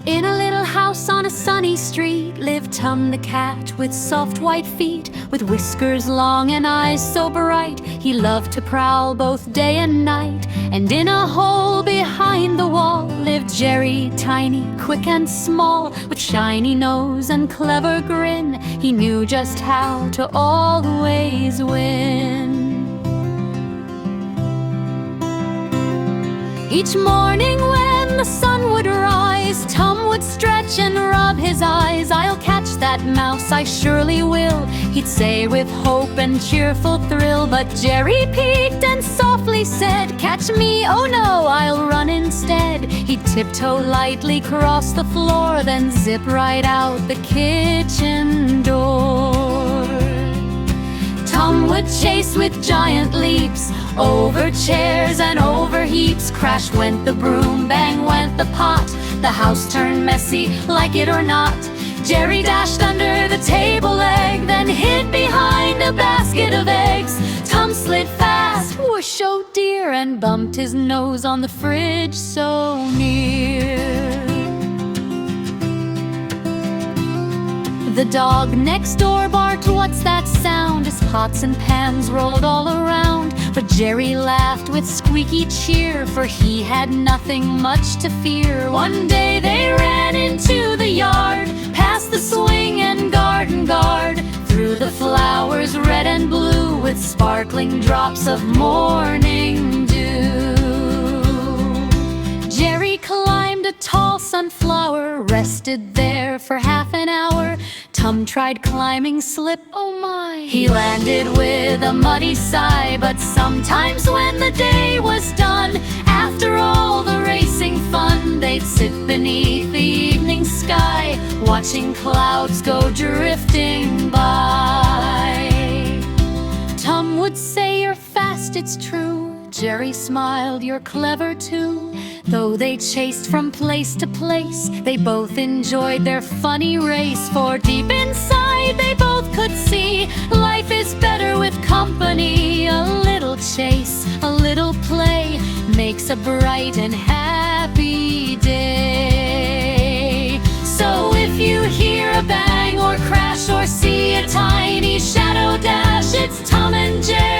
In a little house on a sunny street lived Tum the cat with soft white feet, with whiskers long and eyes so bright. He loved to prowl both day and night. And in a hole behind the wall lived Jerry, tiny, quick and small, with shiny nose and clever grin. He knew just how to always win. Each morning when the sun would rise, Tum would stretch and rub his eyes. "I'll catch that mouse, I surely will," he'd say with hope and cheerful thrill. But Jerry peeked and softly said, "Catch me, oh no, I'll run instead." He'd tiptoe lightly cross the floor, then zip right out the kitchen door. Tum would chase with giant leaps, over chairs and over heaps. Crash went the broom, bang went the pot. The house turned messy, like it or not. Jerry dashed under the table leg, then hid behind a basket of eggs. Tum slid fast, whoosh, oh dear, and bumped his nose on the fridge so near. The dog next door barked, "What's that sound?" As pots and pans rolled all around. But Jerry laughed with squeaky cheer, for he had nothing much to fear. One day they ran into the yard, past the swing and garden guard, through the flowers red and blue, with sparkling drops of morning dew. Jerry climbed a tall sunflower, rested there for half an hour. Tum tried climbing slip, oh my! He landed with a muddy sigh. But sometimes when the day was done, after all the racing fun, they'd sit beneath the evening sky, watching clouds go drifting by. Tum would say, "You're fast, it's true." Jerry smiled, "You're clever too." Though they chased from place to place, they both enjoyed their funny race. For deep inside they both could see life is better with company. A little chase, a little play, makes a bright and happy day. So if you hear a bang or crash, or see a tiny shadow dash, it's Tum and Jerry.